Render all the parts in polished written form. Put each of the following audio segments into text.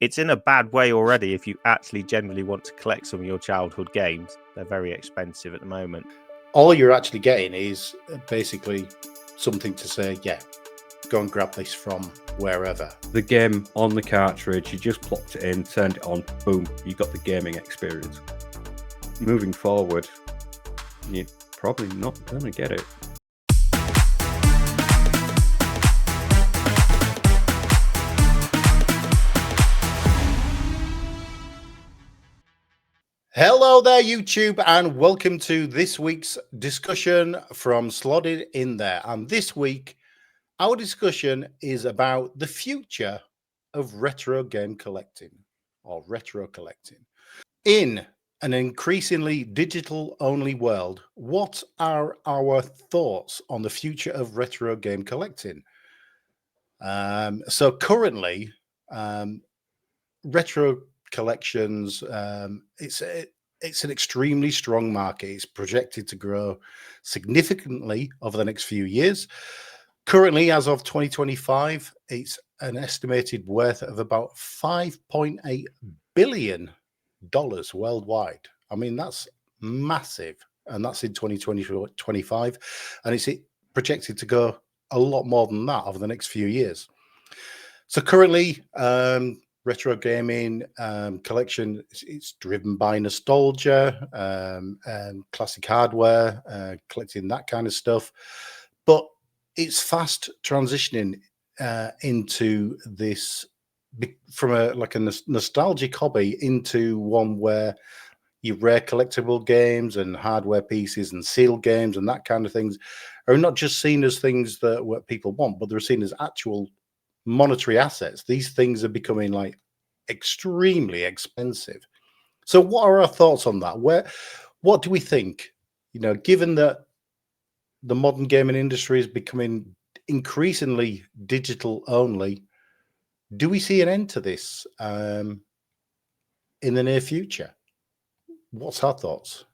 it's in a bad way already if you actually genuinely want to collect some of your childhood games. They're very expensive at the moment. All you're actually getting is basically something to say, yeah, go and grab this from wherever. The game on the cartridge, you just plopped it in, turned it on, boom, you got the gaming experience. Moving forward, you're probably not going to get it. Hello there, YouTube, and welcome to this week's discussion from Slotted in There. And this week, our discussion is about the future of retro game collecting or retro collecting. In an increasingly digital-only world, what are our thoughts on the future of retro game collecting? So currently, retro collections, it's an extremely strong market. It's projected to grow significantly over the next few years. Currently, as of 2025, it's an estimated worth of about $5.8 billion worldwide. I mean, that's massive, and that's in 2025, and it's projected to go a lot more than that over the next few years. So currently, retro gaming collection, it's driven by nostalgia and classic hardware, collecting that kind of stuff. But it's fast transitioning into this from a nostalgic hobby into one where your rare collectible games and hardware pieces and sealed games and that kind of things are not just seen as things that what people want, but they're seen as actual monetary assets. These things are becoming like extremely expensive. So what are our thoughts on that? What do we think? You know, given that the modern gaming industry is becoming increasingly digital only, do we see an end to this in the near future? What's our thoughts?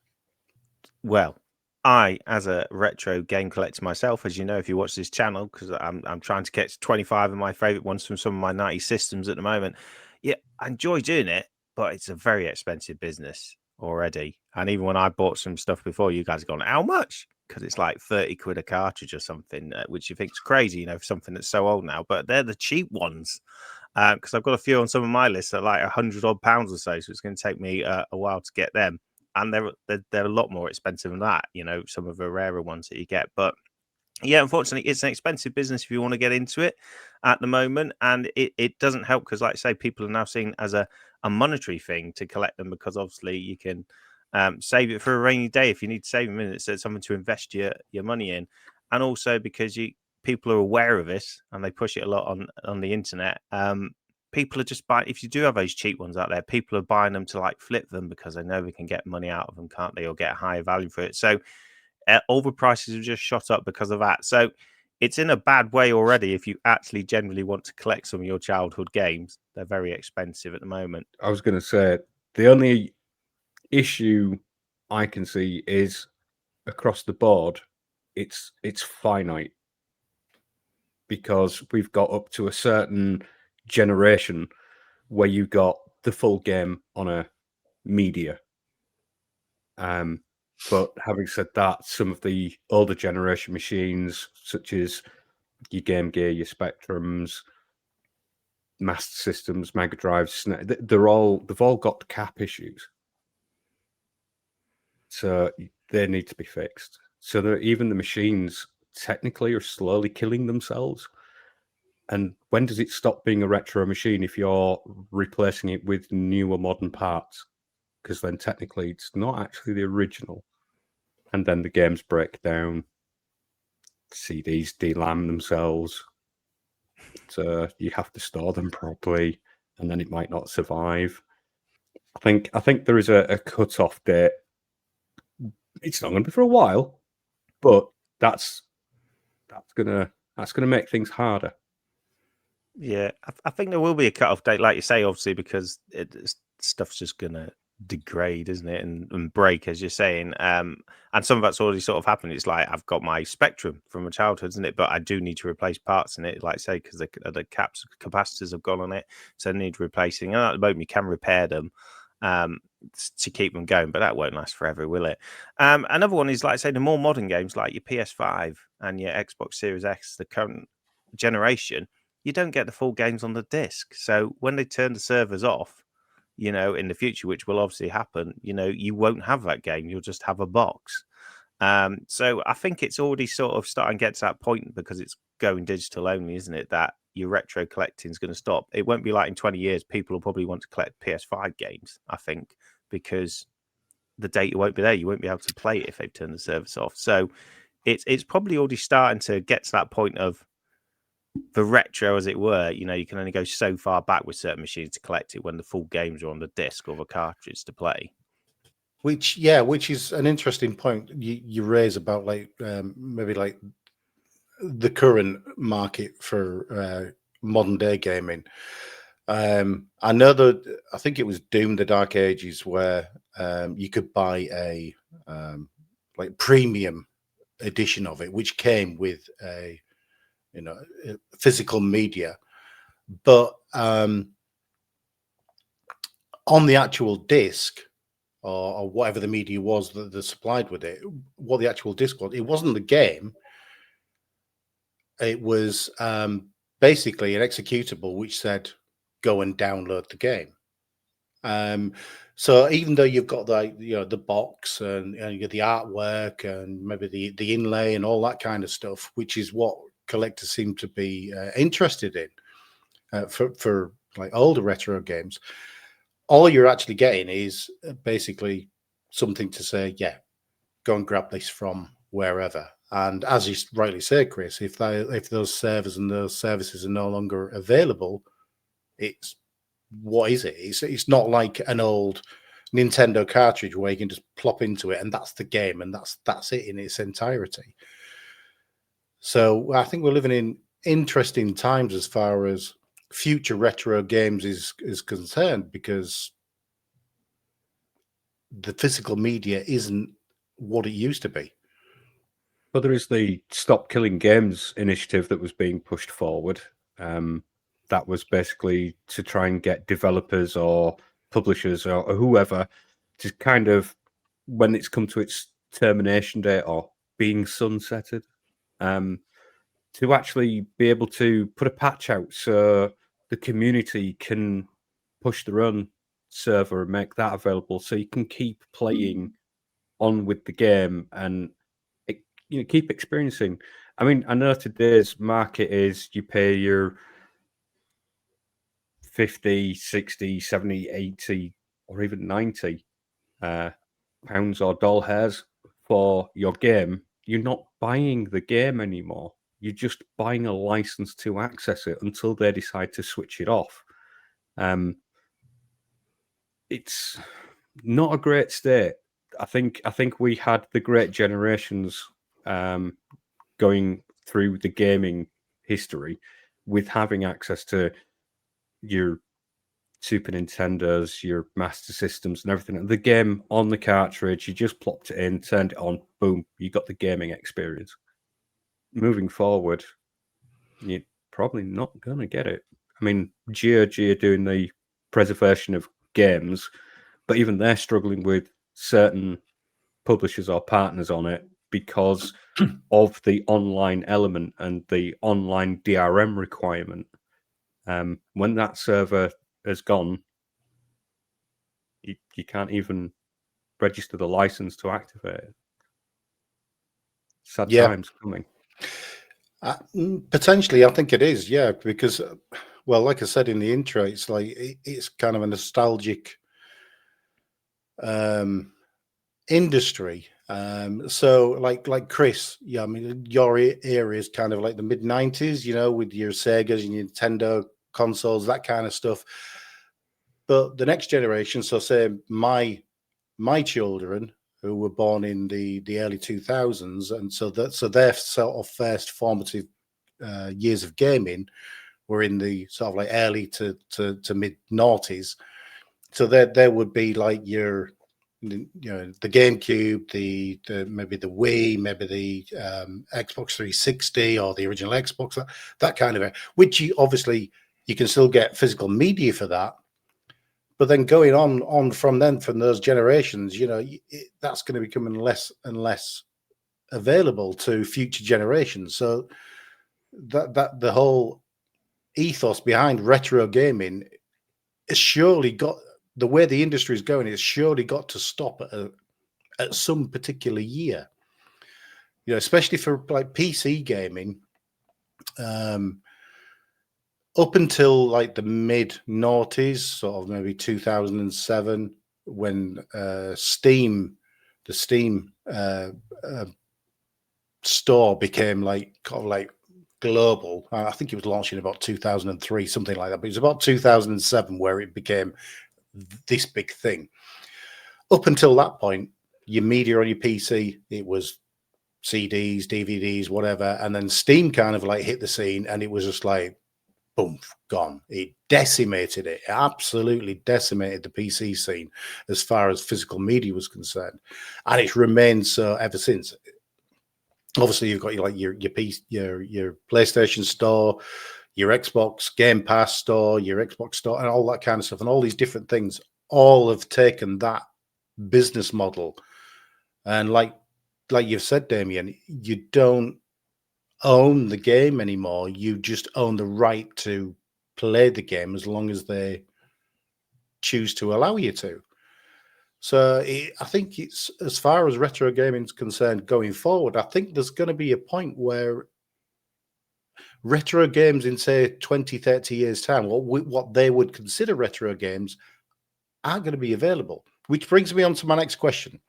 Well, I, as a retro game collector myself, as you know, if you watch this channel, because I'm trying to catch 25 of my favorite ones from some of my 90 systems at the moment. Yeah, I enjoy doing it, but it's a very expensive business already. And even when I bought some stuff before, you guys have gone, how much? Because it's like 30 quid a cartridge or something, which you think is crazy, you know, for something that's so old now. But they're the cheap ones. Because I've got a few on some of my lists that are like £100 odd or so. So it's going to take me a while to get them. And they're a lot more expensive than that, you know, some of the rarer ones that you get. But yeah, unfortunately, it's an expensive business if you want to get into it at the moment. And it doesn't help because, like I say, people are now seeing as a monetary thing to collect them because obviously you can save it for a rainy day if you need to save a minute. So it's something to invest your money in. And also because people are aware of this and they push it a lot on the internet. People are just buying, if you do have those cheap ones out there, people are buying them to like flip them because they know they can get money out of them, can't they? Or get a higher value for it. So all the prices have just shot up because of that. So it's in a bad way already if you actually generally want to collect some of your childhood games. They're very expensive at the moment. I was going to say, the only issue I can see is across the board, it's finite. Because we've got up to a certain generation where you got the full game on a media. But having said that, some of the older generation machines, such as your Game Gear, your Spectrums, Master Systems, Mega Drives, they've all got cap issues. So they need to be fixed. So even the machines technically are slowly killing themselves. And when does it stop being a retro machine if you're replacing it with newer modern parts? Because then technically it's not actually the original. And then the games break down, CDs delam themselves. So you have to store them properly, and then it might not survive. I think there is a cut-off date. It's not going to be for a while, but that's gonna make things harder. Yeah, I think there will be a cut-off date, like you say, obviously, because stuff's just going to degrade, isn't it, and break, as you're saying. And some of that's already sort of happened. It's like I've got my Spectrum from my childhood, isn't it? But I do need to replace parts in it, like say, because the capacitors have gone on it, so they need replacing. And at the moment, you can repair them to keep them going, but that won't last forever, will it? Another one is like say the more modern games, like your PS5 and your Xbox Series X, the current generation. You don't get the full games on the disc, so when they turn the servers off, in the future, which will obviously happen, you won't have that game. You'll just have a box. So I think it's already sort of starting to get to that point because it's going digital only, isn't it? That your retro collecting is going to stop. It won't be like in 20 years, people will probably want to collect PS5 games, I think, because the data won't be there. You won't be able to play it if they've turned the service off. So it's probably already starting to get to that point of the retro, as it were. You can only go so far back with certain machines to collect it when the full games are on the disc or the cartridge to play. Which is an interesting point you raise about maybe like the current market for modern day gaming. I know that I think it was Doom: The Dark Ages where you could buy a like premium edition of it, which came with a physical media, but on the actual disc or whatever the media was that they supplied with it, what the actual disc was, it wasn't the game. It was basically an executable which said, go and download the game. So even though you've got the box and you get the artwork and maybe the inlay and all that kind of stuff, which is what collectors seem to be interested in for like older retro games, all you're actually getting is basically something to say, yeah, go and grab this from wherever. And as you rightly say, Chris, if those servers and those services are no longer available, what is it? It's not like an old Nintendo cartridge where you can just plop into it and that's the game and that's it in its entirety. So I think we're living in interesting times as far as future retro games is concerned, because the physical media isn't what it used to be. But there is the Stop Killing Games initiative that was being pushed forward. That was basically to try and get developers or publishers or whoever to kind of, when it's come to its termination date or being sunsetted, to actually be able to put a patch out so the community can push their own server and make that available so you can keep playing on with the game and keep experiencing. I mean, I know today's market is you pay your 50, 60, 70, 80, or even 90 pounds or doll hairs for your game. You're not buying the game anymore. You're just buying a license to access it until they decide to switch it off. It's not a great state. I think we had the great generations going through the gaming history with having access to your Super Nintendos, your Master Systems and everything. The game on the cartridge, you just plopped it in, turned it on, boom, you got the gaming experience. Moving forward, you're probably not going to get it. I mean, GOG are doing the preservation of games, but even they're struggling with certain publishers or partners on it because of the online element and the online DRM requirement. When that server has gone, you can't even register the license to activate it. Sad times coming. Potentially, I think it is, yeah, because, well, like I said in the intro, it's like it's kind of a nostalgic industry. So like Chris, yeah, I mean, your era is kind of like the mid-90s, with your Segas and your Nintendo consoles, that kind of stuff. But the next generation, so say my children who were born in the early 2000s, and so their sort of first formative years of gaming were in the sort of like early to mid noughties. So there would be like your, the GameCube, the maybe the Wii, maybe the Xbox 360 or the original Xbox, that kind of, which you obviously you can still get physical media for that. But then going on from those generations, that's going to be becoming less and less available to future generations. So that the whole ethos behind retro gaming has surely got, the way the industry is going, it's surely got to stop at some particular year. Especially for like PC gaming. Up until like the mid noughties, sort of maybe 2007, when the Steam store became like kind of like global. I think it was launched in about 2003, something like that. But it was about 2007 where it became this big thing. Up until that point, your media on your PC, it was CDs, DVDs, whatever, and then Steam kind of like hit the scene, and it was just like, boom, gone. It decimated it. It absolutely decimated the PC scene as far as physical media was concerned, and it's remained so ever since. Obviously, you've got your PlayStation store, your Xbox Game Pass store, your Xbox store, and all that kind of stuff, and all these different things all have taken that business model. And like you've said, Damien, you don't own the game anymore. You just own the right to play the game as long as they choose to allow you to. So I think it's, as far as retro gaming is concerned going forward, I think there's going to be a point where retro games in, say, 20, 30 years' time, what they would consider retro games, aren't going to be available. Which brings me on to my next question.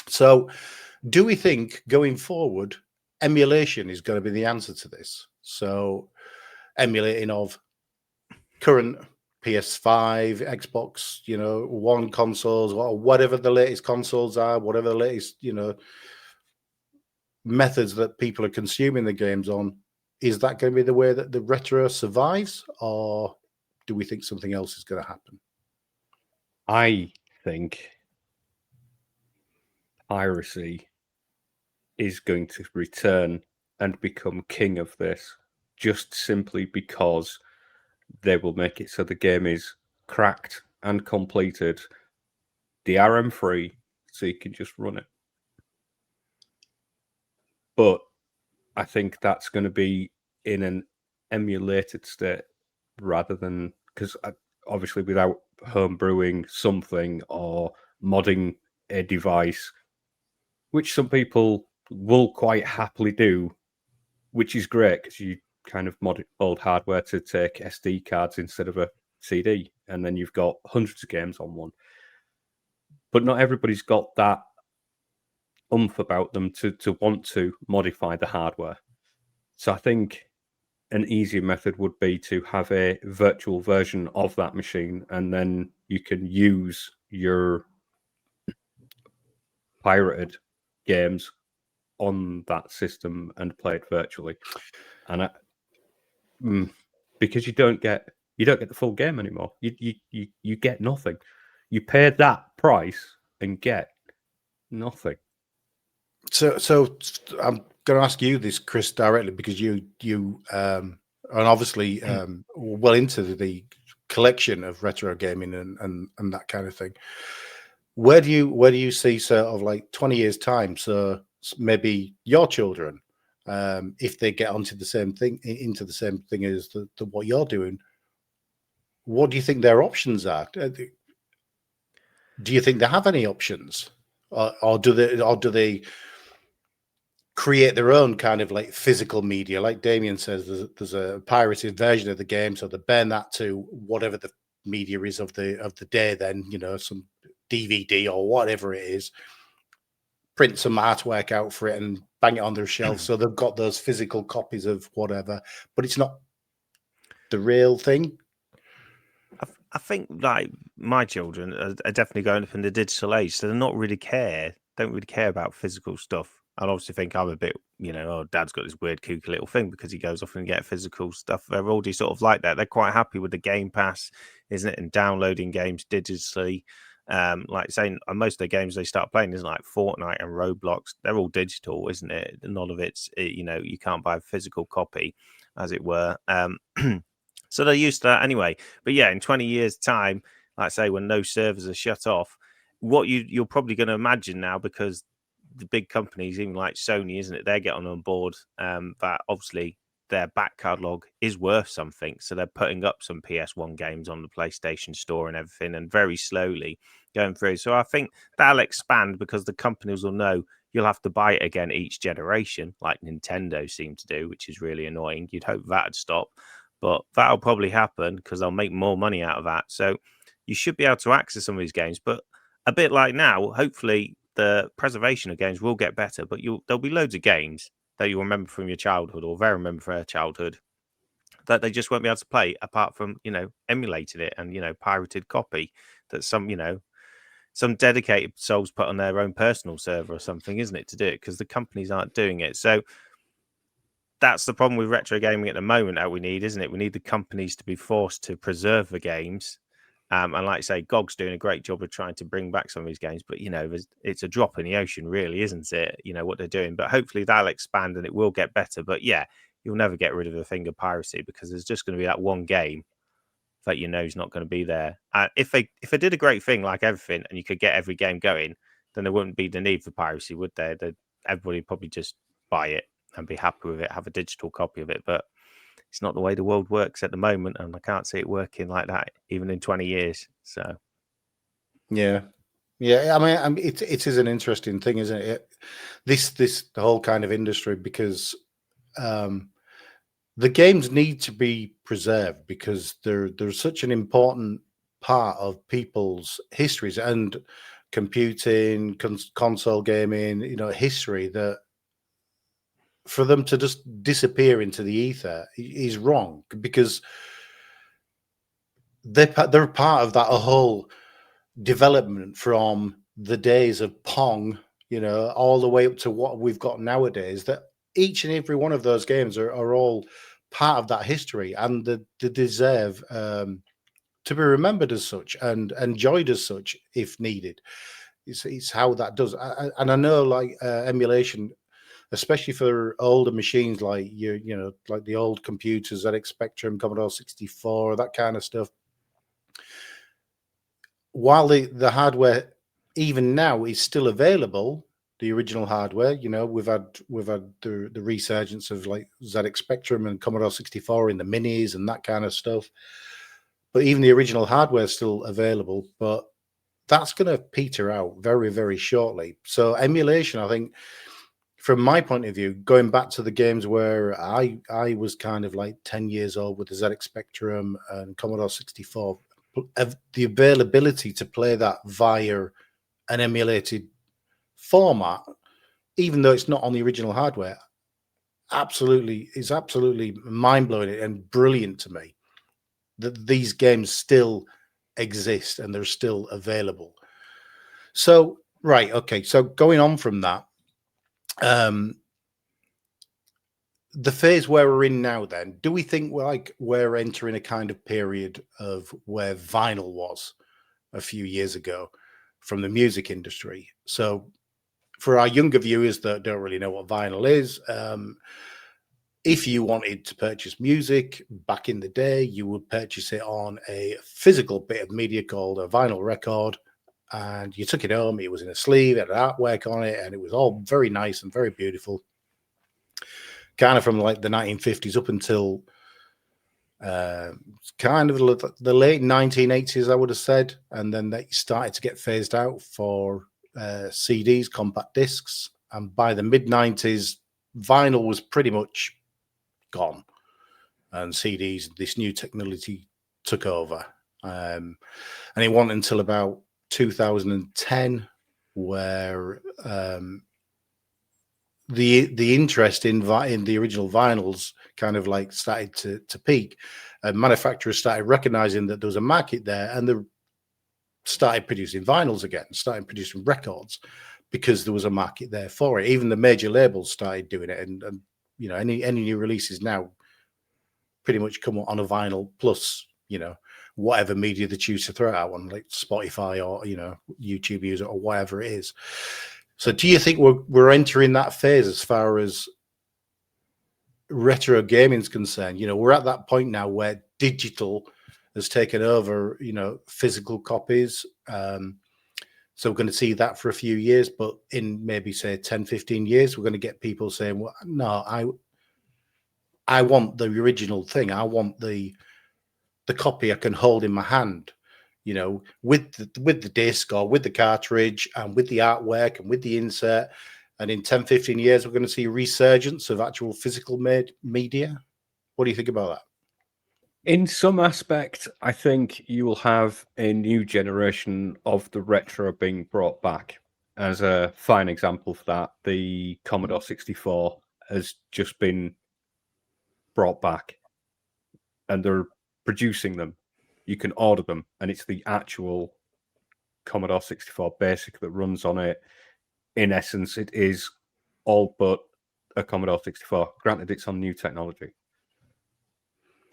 So do we think going forward, emulation is going to be the answer to this? So emulating of current PS5, Xbox, One consoles, or whatever the latest consoles are, whatever the latest, methods that people are consuming the games on. Is that going to be the way that the retro survives, or do we think something else is going to happen? I think piracy is going to return and become king of this, just simply because they will make it so the game is cracked and completed, DRM free, so you can just run it. But I think that's going to be in an emulated state rather than, because obviously without homebrewing something or modding a device, which some people will quite happily do, which is great because you kind of mod old hardware to take SD cards instead of a CD, and then you've got hundreds of games on one. But not everybody's got that oomph about them to want to modify the hardware. So I think an easier method would be to have a virtual version of that machine, and then you can use your pirated games on that system and play it virtually. And because you don't get the full game anymore. You get nothing. You pay that price and get nothing. So I'm going to ask you this, Chris, directly, because you are obviously well into the collection of retro gaming and that kind of thing. Where do you see sort of like 20 years time? So maybe your children, if they get onto the same thing, as what you're doing, what do you think their options are? Do you think they have any options, or do they create their own kind of like physical media? Like Damien says, there's a pirated version of the game, so they burn that to whatever the media is of the day. Then some DVD or whatever it is, print some artwork out for it and bang it on their shelf. So they've got those physical copies of whatever, but it's not the real thing. I think like my children are definitely going up in the digital age, so don't really care about physical stuff. I'll obviously think I'm a bit, oh, Dad's got this weird kooky little thing because he goes off and get physical stuff. They're already sort of like that. They're quite happy with the Game Pass, isn't it? And downloading games digitally. Like saying most of the games they start playing isn't like Fortnite and Roblox. They're all digital, isn't it? None of it's, you can't buy a physical copy, as it were. So they're used to that anyway. But yeah, in 20 years' time, like I say, when no servers are shut off, what you're probably going to imagine now, because the big companies, even like Sony, isn't it? They're getting on board that obviously their back catalogue is worth something. So they're putting up some PS1 games on the PlayStation Store and everything, and very slowly going through. So I think that'll expand because the companies will know you'll have to buy it again each generation, like Nintendo seem to do, which is really annoying. You'd hope that'd stop, but that'll probably happen because they'll make more money out of that. So you should be able to access some of these games, but a bit like now, hopefully the preservation of games will get better, but there'll be loads of games that you'll remember from your childhood or they remember from their childhood that they just won't be able to play apart from, emulated it and, pirated copy that some dedicated souls put on their own personal server or something, isn't it, to do it, because the companies aren't doing it. So that's the problem with retro gaming at the moment that we need, isn't it? We need the companies to be forced to preserve the games. And like I say, GOG's doing a great job of trying to bring back some of these games, but it's a drop in the ocean, really, isn't it? What they're doing, but hopefully that'll expand and it will get better. But yeah, you'll never get rid of the thing of piracy because there's just going to be that one game that is not going to be there. If they did a great thing like everything and you could get every game going, then there wouldn't be the need for piracy, would there? Everybody would probably just buy it and be happy with it, have a digital copy of it, but it's not the way the world works at the moment, and I can't see it working like that even in 20 years. So, yeah. I mean, it is an interesting thing, isn't it? The whole kind of industry, because the games need to be preserved because they're such an important part of people's histories and computing, console gaming, history, that for them to just disappear into the ether is wrong, because they're part of that whole development from the days of Pong, all the way up to what we've got nowadays. That each and every one of those games are all part of that history, and they deserve to be remembered as such and enjoyed as such if needed. It's how that does. And I know, like, emulation, especially for older machines, like like the old computers, ZX Spectrum, Commodore 64, that kind of stuff. While the hardware even now is still available, the original hardware, we've had the resurgence of like ZX Spectrum and Commodore 64 in the minis and that kind of stuff. But even the original hardware is still available, but that's going to peter out very, very shortly. So emulation, I think, from my point of view, going back to the games where I was kind of like 10 years old with the ZX Spectrum and Commodore 64, the availability to play that via an emulated format, even though it's not on the original hardware, is absolutely mind-blowing and brilliant to me, that these games still exist and they're still available. So, right, okay, so going on from that, the phase where we're in now, then, do we think we're entering a kind of period of where vinyl was a few years ago from the music industry? So for our younger viewers that don't really know what vinyl is, if you wanted to purchase music back in the day, you would purchase it on a physical bit of media called a vinyl record, and you took it home. It was in a sleeve, it had artwork on it, and it was all very nice and very beautiful, kind of from like the 1950s up until kind of the late 1980s, I would have said. And then they started to get phased out for CDs, compact discs. And by the mid-90s, vinyl was pretty much gone. And CDs, this new technology, took over. And it wasn't until about 2010 where the interest in the original vinyls kind of like started to peak. Manufacturers started recognizing that there was a market there, and they started producing vinyls again, started producing records. because there was a market there for it. Even the major labels started doing it, and you know, any new releases now pretty much come on a vinyl plus, you know, whatever media they choose to throw out on, like Spotify or, you know, YouTube Music or whatever it is. So do you think we're entering that phase as far as retro gaming is concerned? You know, we're at that point now where digital has taken over, you know, physical copies. So we're going to see that for a few years, but in maybe say 10, 15 years, we're going to get people saying, well, no, I want the original thing. I want the copy I can hold in my hand, you know, with the disc or with the cartridge and with the artwork and with the insert. And in 10, 15 years, we're going to see a resurgence of actual physical made media. What do you think about that? In some aspect, I think you will have a new generation of the retro being brought back. As a fine example for that, the Commodore 64 has just been brought back, and they're producing them. You can order them, and it's the actual Commodore 64 BASIC that runs on it. In essence, it is all but a Commodore 64. Granted, it's on new technology.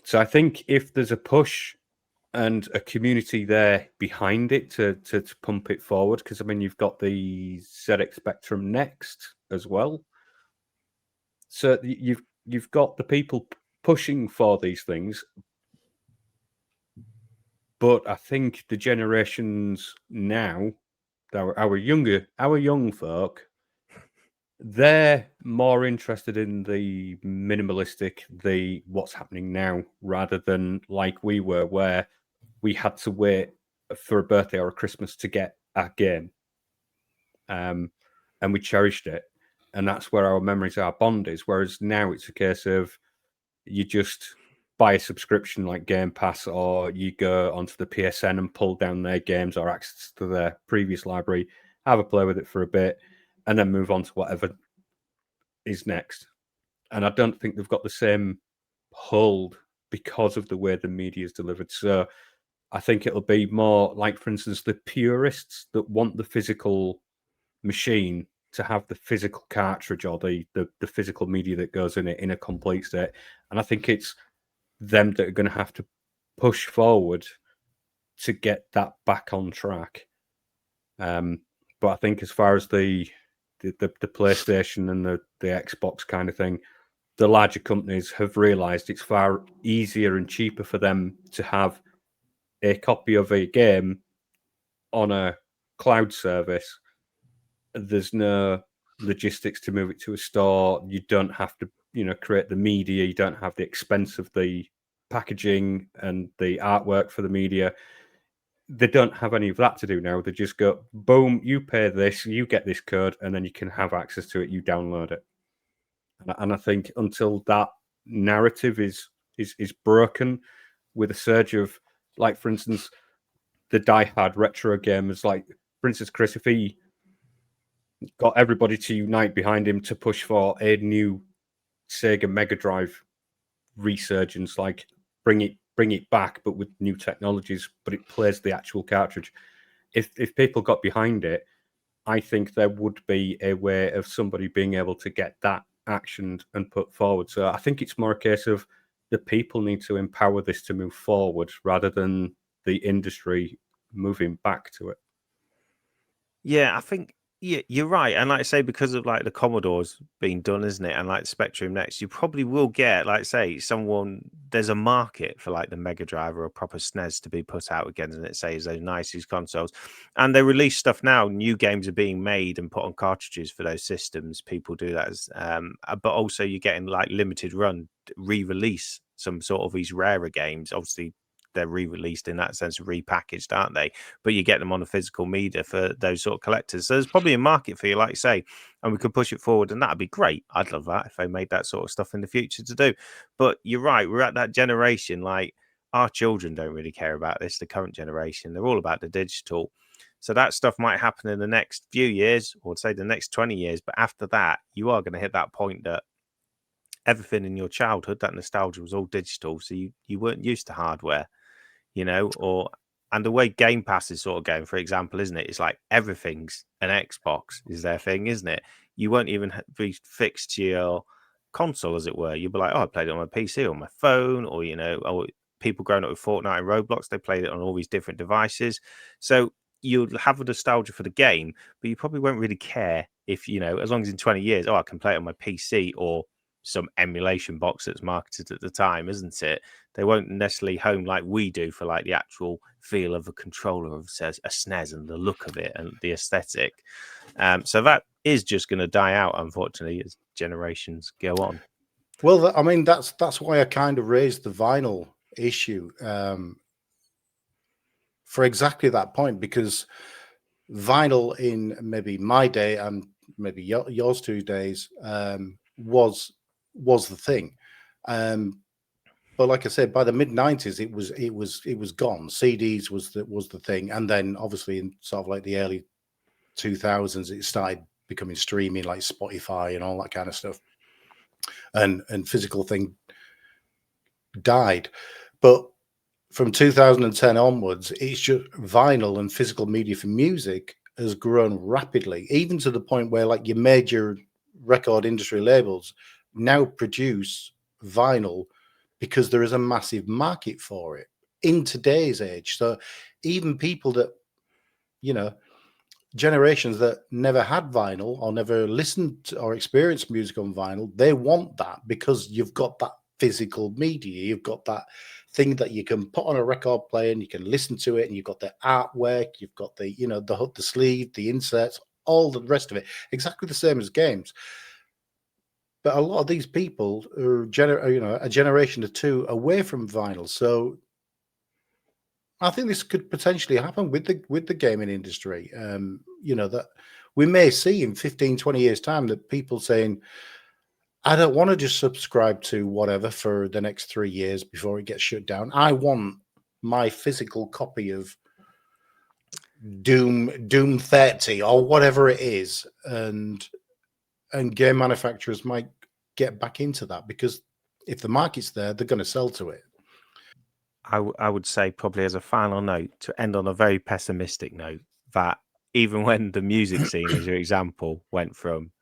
So I think if there's a push and a community there behind it to pump it forward, because I mean you've got the ZX Spectrum Next as well. So you've got the people pushing for these things, but I think the generations now, our young folk, they're more interested in the minimalistic, the what's happening now, rather than like we were, where we had to wait for a birthday or a Christmas to get a game. And we cherished it. And that's where our memories are bond is. Whereas now it's a case of you just buy a subscription like Game Pass, or you go onto the PSN and pull down their games or access to their previous library, have a play with it for a bit, and then move on to whatever is next. And I don't think they've got the same hold because of the way the media is delivered. So I think it'll be more like, for instance, the purists that want the physical machine to have the physical cartridge or the physical media that goes in it in a complete state. And I think it's them that are going to have to push forward to get that back on track. But I think as far as the PlayStation and the Xbox kind of thing, the larger companies have realized it's far easier and cheaper for them to have a copy of a game on a cloud service. There's no logistics to move it to a store. You don't have to, create the media. You don't have the expense of the packaging and the artwork for the media. They don't have any of that to do now. They just go, boom, you pay this, you get this code, and then you can have access to it. You download it. And I think until that narrative is broken, with a surge of, like, for instance, the diehard retro gamers, like, for instance, Chris, if he got everybody to unite behind him to push for a new Sega Mega Drive resurgence, like bring it back, but with new technologies, but it plays the actual cartridge. If people got behind it, I think there would be a way of somebody being able to get that actioned and put forward. So I think it's more a case of the people need to empower this to move forward rather than the industry moving back to it. Yeah, I think you're right. And like I say, because of like the Commodore's being done, isn't it? And like Spectrum Next, you probably will get, like say, there's a market for like the Mega Drive or a proper SNES to be put out again, and it says those nicest consoles. And they release stuff now. New games are being made and put on cartridges for those systems. People do that as but also you're getting like limited run re-release some sort of these rarer games. Obviously they're re-released in that sense, repackaged, aren't they? But you get them on a physical media for those sort of collectors. So there's probably a market for you, like you say, and we could push it forward, and that'd be great. I'd love that if they made that sort of stuff in the future to do. But you're right, we're at that generation, like our children don't really care about this, the current generation. They're all about the digital. So that stuff might happen in the next few years, or say the next 20 years. But after that, you are going to hit that point that everything in your childhood, that nostalgia was all digital. So you weren't used to hardware, or And the way Game Pass is sort of going, for example, isn't it? It's like everything's an Xbox is their thing, isn't it? You won't even be fixed to your console, as it were. You'll be like, oh, I played it on my PC or my phone, or people growing up with Fortnite and Roblox, they played it on all these different devices. So you'll have a nostalgia for the game, but you probably won't really care if, as long as in 20 years, I can play it on my PC or some emulation box that's marketed at the time, isn't it? They won't necessarily home like we do for like the actual feel of a controller of a SNES and the look of it and the aesthetic. So that is just going to die out, unfortunately, as generations go on. Well, I mean, that's why I kind of raised the vinyl issue for exactly that point, because vinyl in maybe my day and maybe yours 2 days was the thing. But like I said, by the mid 90s, it was gone. CDs was the thing, and then obviously in sort of like the early 2000s, it started becoming streaming, like Spotify and all that kind of stuff, and physical thing died. But from 2010 onwards, it's just vinyl and physical media for music has grown rapidly, even to the point where like your major record industry labels now produce vinyl because there is a massive market for it in today's age. So even people that, generations that never had vinyl or never listened to or experienced music on vinyl, they want that because you've got that physical media. You've got that thing that you can put on a record player and you can listen to it, and you've got the artwork, you've got the, the hook, the sleeve, the inserts, all the rest of it, exactly the same as games. But a lot of these people are a generation or two away from vinyl. So I think this could potentially happen with the gaming industry. That we may see in 15, 20 years time that people saying, I don't want to just subscribe to whatever for the next 3 years before it gets shut down. I want my physical copy of Doom 30 or whatever it is. And game manufacturers might get back into that, because if the market's there, they're going to sell to it. I would say, probably as a final note, to end on a very pessimistic note, that even when the music scene, as your example, went from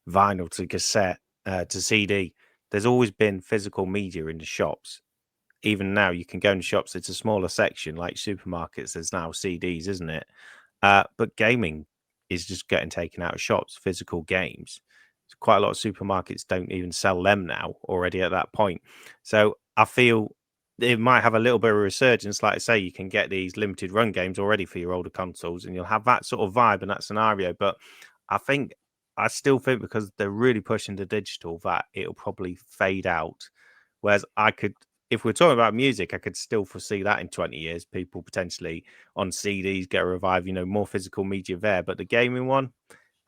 vinyl to cassette to CD, there's always been physical media in the shops. Even now, you can go in shops, it's a smaller section, like supermarkets, there's now CDs, isn't it? But gaming is just getting taken out of shops, physical games. Quite a lot of supermarkets don't even sell them now already at that point. So I feel it might have a little bit of a resurgence. Like I say, you can get these limited run games already for your older consoles, and you'll have that sort of vibe and that scenario. But I still think because they're really pushing the digital, that it'll probably fade out. Whereas if we're talking about music, I could still foresee that in 20 years, people potentially on CDs get a revive, more physical media there. But the gaming one,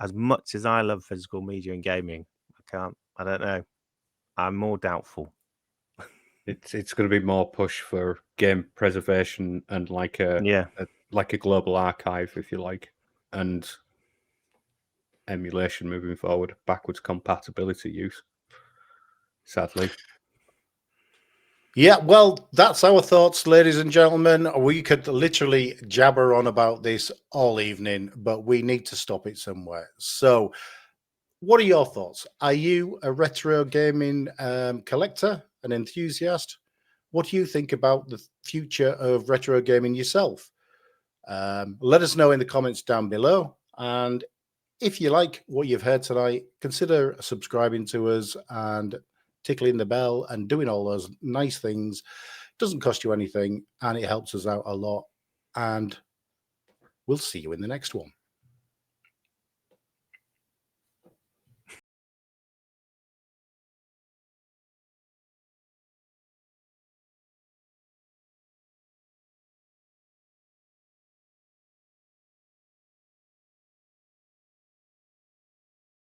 as much as I love physical media and gaming, I don't know. I'm more doubtful. It's going to be more push for game preservation and like a global archive, if you like, and emulation moving forward, backwards compatibility use, sadly. Yeah, well, that's our thoughts, ladies and gentlemen. We could literally jabber on about this all evening, but we need to stop it somewhere. So, what are your thoughts? Are you a retro gaming collector, an enthusiast? What do you think about the future of retro gaming yourself? Let us know in the comments down below. And if you like what you've heard tonight, consider subscribing to us and tickling the bell and doing all those nice things. It doesn't cost you anything, and it helps us out a lot. And we'll see you in the next one.